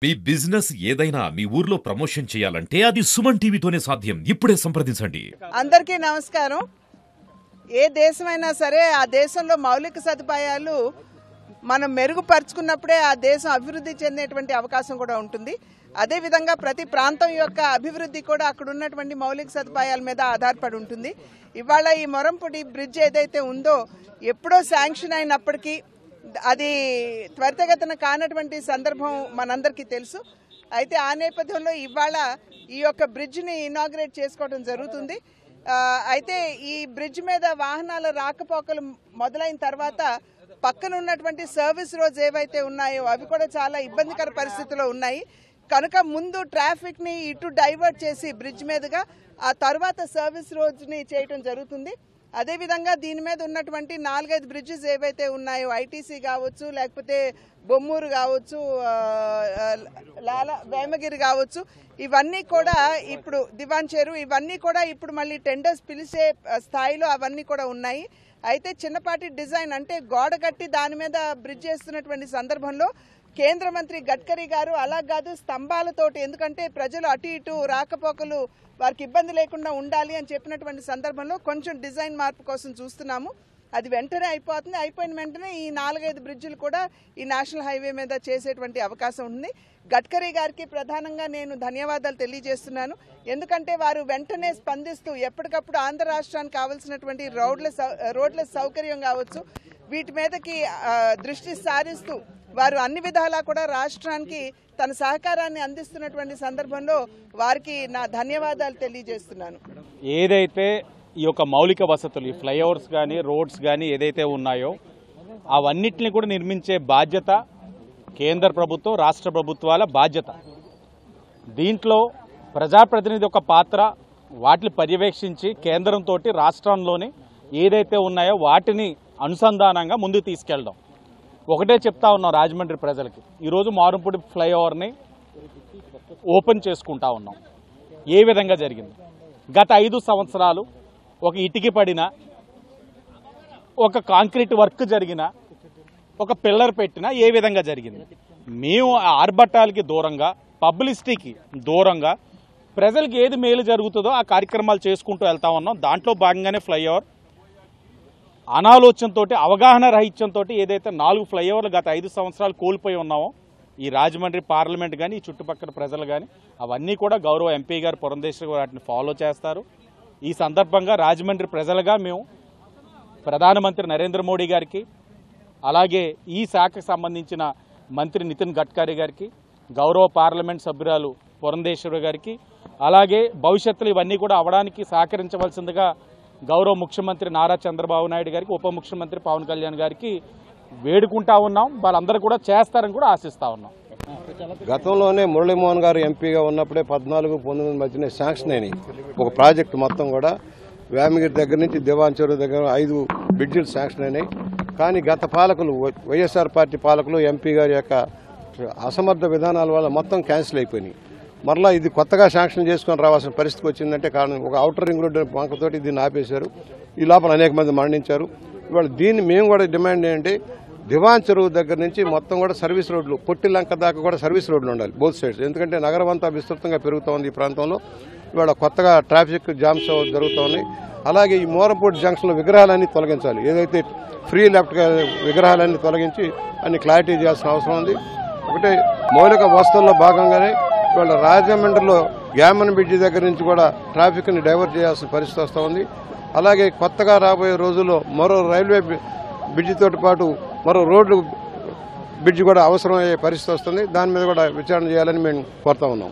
మీ business ఏదైనా మీ ఊర్లో promotion చేయాలంటే అది సుమన్ టీవీతోనే సాధ్యం. ఇప్పుడే సంప్రదించండి. అందరికీ నమస్కారం. ఏ దేశమైనా సరే ఆ దేశంలో మౌలిక సదుపాయాలు మనం మెరుగుపరుచుకున్నప్పుడే ఆ దేశం అభివృద్ధి చెందేటువంటి అవకాశం కూడా ఉంటుంది. అదేవిధంగా ప్రతి ప్రాంతం యొక్క అభివృద్ధి కూడా అక్కడ ఉన్నటువంటి మౌలిక సదుపాయాల మీద ఆధారపడి ఉంటుంది. ఇవాళ ఈ మొరంపూడి బ్రిడ్జ్ ఏదైతే ఉందో ఎప్పుడో శాంక్షన్ అయినప్పటికీ అది త్వరితగతిన కానటువంటి సందర్భం మనందరికీ తెలుసు. అయితే ఆ నేపథ్యంలో ఇవాళ ఈ యొక్క బ్రిడ్జ్ని ఇనాగ్రేట్ చేసుకోవడం జరుగుతుంది. అయితే ఈ బ్రిడ్జ్ మీద వాహనాల రాకపోకలు మొదలైన తర్వాత పక్కన ఉన్నటువంటి సర్వీస్ రోడ్స్ ఏవైతే ఉన్నాయో అవి కూడా చాలా ఇబ్బందికర పరిస్థితిలో ఉన్నాయి. కనుక ముందు ట్రాఫిక్ని ఇటు డైవర్ట్ చేసి బ్రిడ్జ్ మీదుగా ఆ తర్వాత సర్వీస్ రోడ్స్ని చేయటం జరుగుతుంది. అదేవిధంగా దీని మీద ఉన్నటువంటి 4-5 బ్రిడ్జెస్ ఏవైతే ఉన్నాయో ఐటీసీ కావచ్చు, లేకపోతే బొమ్మూరు కావచ్చు, వేమగిరి కావచ్చు, ఇవన్నీ కూడా ఇప్పుడు దివాన్ చెరువు ఇవన్నీ కూడా ఇప్పుడు మళ్ళీ టెండర్స్ పిలిచే స్థాయిలో అవన్నీ కూడా ఉన్నాయి. అయితే చిన్నపాటి డిజైన్ అంటే గోడ కట్టి దాని మీద బ్రిడ్జ్ చేస్తున్నటువంటి సందర్భంలో కేంద్ర మంత్రి గడ్కరీ గారు అలా కాదు స్తంభాలతోటి, ఎందుకంటే ప్రజలు అటు ఇటు రాకపోకలు వారికి ఇబ్బంది లేకుండా ఉండాలి అని చెప్పినటువంటి సందర్భంలో కొంచెం డిజైన్ మార్పు కోసం చూస్తున్నాము. అది వెంటనే అయిపోతుంది. అయిపోయిన వెంటనే ఈ 4-5 బ్రిడ్జిలు కూడా ఈ నేషనల్ హైవే మీద చేసేటువంటి అవకాశం ఉంది. గడ్కరీ గారికి ప్రధానంగా నేను ధన్యవాదాలు తెలియజేస్తున్నాను. ఎందుకంటే వారు వెంటనే స్పందిస్తూ ఎప్పటికప్పుడు ఆంధ్ర రాష్ట్రానికి కావాల్సినటువంటి రోడ్ల సౌకర్యం కావచ్చు వీటి మీదకి దృష్టి సారిస్తూ వారు అన్ని విధాలా కూడా రాష్ట్రానికి తన సహకారాన్ని అందిస్తున్నటువంటి సందర్భంలో వారికి నా ధన్యవాదాలు తెలియజేస్తున్నాను. ఏదైతే ఈ యొక్క మౌలిక వసతులు, ఈ ఫ్లైఓవర్స్ కానీ రోడ్స్ కానీ ఏదైతే ఉన్నాయో అవన్నిటిని కూడా నిర్మించే బాధ్యత కేంద్ర ప్రభుత్వం, రాష్ట్ర ప్రభుత్వాల బాధ్యత. దీంట్లో ప్రజాప్రతినిధి యొక్క పాత్ర వాటిని పర్యవేక్షించి కేంద్రంతో రాష్ట్రంలోని ఏదైతే ఉన్నాయో వాటిని అనుసంధానంగా ముందుకు తీసుకెళ్ళడం. ఒకటే చెప్తా ఉన్నాం రాజమండ్రి ప్రజలకి, ఈరోజు మారంపూడి ఫ్లైఓవర్ని ఓపెన్ చేసుకుంటా ఉన్నాం. ఏ విధంగా జరిగింది? గత 5 సంవత్సరాలు ఒక ఇటుకి పడిన, ఒక కాంక్రీట్ వర్క్ జరిగిన, ఒక పిల్లర్ పెట్టినా ఏ విధంగా జరిగింది? మేము ఆర్భట్టాలకి దూరంగా, పబ్లిసిటీకి దూరంగా ప్రజలకు ఏది మేలు జరుగుతుందో ఆ కార్యక్రమాలు చేసుకుంటూ వెళ్తా ఉన్నాం. దాంట్లో భాగంగానే ఫ్లైఓవర్ అనాలోచనతో, అవగాహన రహిత్యంతో ఏదైతే 4 ఫ్లైఓవర్లు గత 5 సంవత్సరాలు కోల్పోయి ఉన్నామో ఈ రాజమండ్రి పార్లమెంట్ కానీ ఈ చుట్టుపక్కల ప్రజలు కానీ అవన్నీ కూడా గౌరవ ఎంపీ గారు పురంధేశ్వరి గారు వాటిని ఫాలో చేస్తారు. ఈ సందర్భంగా రాజమండ్రి ప్రజలుగా మేము ప్రధానమంత్రి నరేంద్ర మోడీ గారికి, అలాగే ఈ శాఖకు సంబంధించిన మంత్రి నితిన్ గడ్కరీ గారికి, గౌరవ పార్లమెంట్ సభ్యురాలు పురంధేశ్వరి గారికి, అలాగే భవిష్యత్తులో ఇవన్నీ కూడా అవడానికి సహకరించవలసిందిగా గౌరవ ముఖ్యమంత్రి నారా చంద్రబాబు నాయుడు గారికి, ఉప ముఖ్యమంత్రి పవన్ కళ్యాణ్ గారికి వేడుకుంటా ఉన్నాం. వాళ్ళందరూ కూడా చేస్తారని కూడా ఆశిస్తా ఉన్నాం. గతంలోనే మురళీమోహన్ గారు ఎంపీగా ఉన్నప్పుడే 14-19 మధ్యనే శాంక్షన్ అయినాయి ఒక ప్రాజెక్టు మొత్తం కూడా. వేమగిరి దగ్గర నుంచి దివాన్ చెరువు దగ్గర 5 బ్రిడ్జిలు శాంక్షన్ అయినాయి. కానీ గత పాలకులు, వైఎస్ఆర్ పార్టీ పాలకులు, ఎంపీ గారి యొక్క అసమర్థ విధానాల వల్ల మొత్తం క్యాన్సిల్ అయిపోయినాయి. మరలా ఇది కొత్తగా శాంక్షన్ చేసుకొని రావాల్సిన పరిస్థితికి వచ్చిందంటే కారణం ఒక ఔటర్ రింగ్ రోడ్డు వంకతోటి దీన్ని ఆపేశారు. ఈ లోపల అనేక మంది మరణించారు. ఇవాళ దీన్ని మేము కూడా డిమాండ్ ఏంటంటే దివాన్ చెరువు దగ్గర నుంచి మొత్తం కూడా సర్వీస్ రోడ్లు, పొట్టిలంక దాకా కూడా సర్వీస్ రోడ్లు ఉండాలి బోత్ సైడ్స్. ఎందుకంటే నగరం అంతా విస్తృతంగా పెరుగుతూ ఉంది ఈ ప్రాంతంలో. ఇవాళ కొత్తగా ట్రాఫిక్ జామ్స్ జరుగుతూ ఉన్నాయి. అలాగే ఈ మోరంపూడి జంక్షన్లో విగ్రహాలన్నీ తొలగించాలి. ఏదైతే ఫ్రీ లెఫ్ట్ విగ్రహాలన్నీ తొలగించి అన్ని క్లారిటీ చేయాల్సిన అవసరం ఉంది. ఒకటే మౌలిక వసతుల్లో భాగంగానే ఇవాళ రాజమండ్రిలో గ్యామన్ బ్రిడ్జి దగ్గర నుంచి కూడా ట్రాఫిక్ని డైవర్ట్ చేయాల్సిన పరిస్థితి వస్తూ ఉంది. అలాగే కొత్తగా రాబోయే రోజుల్లో మరో రైల్వే బ్రిడ్జితో పాటు మరో రోడ్డు బ్రిడ్జి కూడా అవసరమయ్యే పరిస్థితి వస్తుంది. దాని మీద కూడా విచారణ చేయాలని మేము కోరుతా ఉన్నాం.